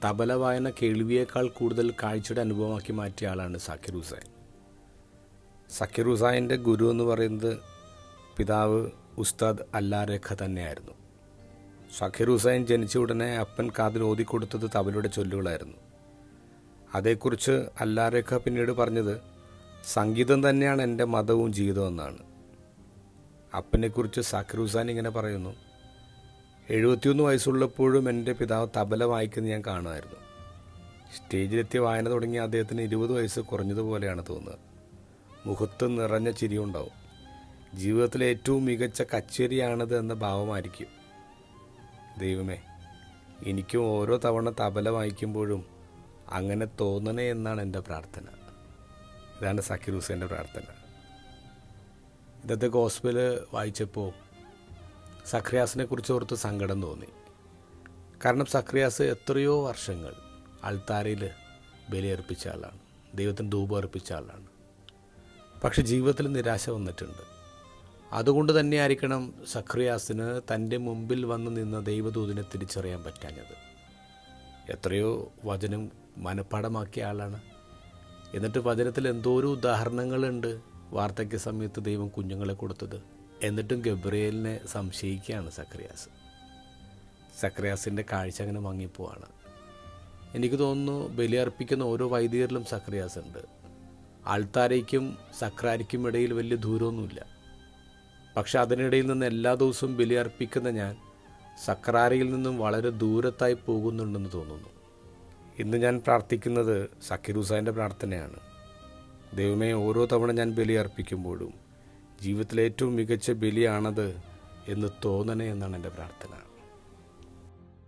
തബല വായന കേൾവിയേക്കാൾ കൂടുതൽ കാഴ്ചയുടെ അനുഭവമാക്കി മാറ്റിയ ആളാണ് സാക്കിർ ഹുസൈൻ. സാക്കിർ ഹുസൈൻ്റെ ഗുരു എന്ന് പറയുന്നത് പിതാവ് ഉസ്താദ് അല്ലാരേഖ തന്നെയായിരുന്നു. സാക്കിർ ഹുസൈൻ ജനിച്ച ഉടനെ അപ്പൻ കാതിൽ ഓതിക്കൊടുത്തത് തബലയുടെ ചൊല്ലുകളായിരുന്നു. അതേക്കുറിച്ച് അല്ലാരേഖ പിന്നീട് പറഞ്ഞത്, സംഗീതം തന്നെയാണ് എൻ്റെ മതവും ജീവിതവും എന്നാണ്. അപ്പനെക്കുറിച്ച് സാക്കിർ ഹുസൈൻ ഇങ്ങനെ പറയുന്നു, 71 വയസ്സുള്ളപ്പോഴും എൻ്റെ പിതാവ് തബല വായിക്കുന്നത് ഞാൻ കാണുമായിരുന്നു. സ്റ്റേജിലെത്തിയ വായന തുടങ്ങി അദ്ദേഹത്തിന് 20 വയസ്സ് കുറഞ്ഞതുപോലെയാണ് തോന്നുന്നത്. മുഖത്ത് നിറഞ്ഞ ചിരിയുണ്ടാവും. ജീവിതത്തിലെ ഏറ്റവും മികച്ച കച്ചേരിയാണത് എന്ന ഭാവമായിരിക്കും. ദൈവമേ, എനിക്കും ഓരോ തവണ തബല വായിക്കുമ്പോഴും അങ്ങനെ തോന്നണേ എന്നാണ് എൻ്റെ പ്രാർത്ഥന. ഇതാണ് സാക്കിർ ഹുസൈൻ്റെ പ്രാർത്ഥന. ഇന്നത്തെ ഗോസ്പൽ വായിച്ചപ്പോൾ സഖറിയാസിനെ കുറിച്ച് ഓർത്ത് സങ്കടം തോന്നി. കാരണം സഖറിയാസ് എത്രയോ വർഷങ്ങൾ അൾത്താരയിൽ ബലിയർപ്പിച്ച ആളാണ്, ദൈവത്തിന് ധൂപം അർപ്പിച്ച ആളാണ്. പക്ഷെ ജീവിതത്തിൽ നിരാശ വന്നിട്ടുണ്ട്. അതുകൊണ്ട് തന്നെ ആയിരിക്കണം സഖറിയാസിന് തൻ്റെ മുമ്പിൽ വന്ന് നിന്ന ദൈവദൂതനെ തിരിച്ചറിയാൻ പറ്റാഞ്ഞത്. എത്രയോ വചനം മനഃപ്പാടമാക്കിയ ആളാണ്. എന്നിട്ട് വചനത്തിൽ എന്തോരോ ഉദാഹരണങ്ങളുണ്ട് വാർദ്ധക്യ സമയത്ത് ദൈവം കുഞ്ഞുങ്ങളെ കൊടുത്തത്. എന്നിട്ടും ഗബ്രിയേലിനെ സംശയിക്കുകയാണ് സഖറിയാസ്. സഖറിയാസിൻ്റെ കാഴ്ച അങ്ങനെ മങ്ങിപ്പോവാണ്. എനിക്ക് തോന്നുന്നു ബലിയർപ്പിക്കുന്ന ഓരോ വൈദികരിലും സഖറിയാസ് ഉണ്ട്. ആൾത്താരയ്ക്കും സക്രാരിക്കും ഇടയിൽ വലിയ ദൂരമൊന്നുമില്ല. പക്ഷെ അതിനിടയിൽ നിന്ന് എല്ലാ ദിവസവും ബലിയർപ്പിക്കുന്ന ഞാൻ സക്രാരിയിൽ നിന്നും വളരെ ദൂരത്തായി പോകുന്നുണ്ടെന്ന് തോന്നുന്നു. ഇന്ന് ഞാൻ പ്രാർത്ഥിക്കുന്നത് സാക്കിർ ഹുസൈൻ്റെ പ്രാർത്ഥനയാണ്. ദൈവമേ, ഓരോ തവണ ഞാൻ ബലിയർപ്പിക്കുമ്പോഴും ജീവിതത്തിലെ ഏറ്റവും മികച്ച ബലിയാണത് എന്ന് തോന്നണേ എന്നാണ് എൻ്റെ പ്രാർത്ഥന.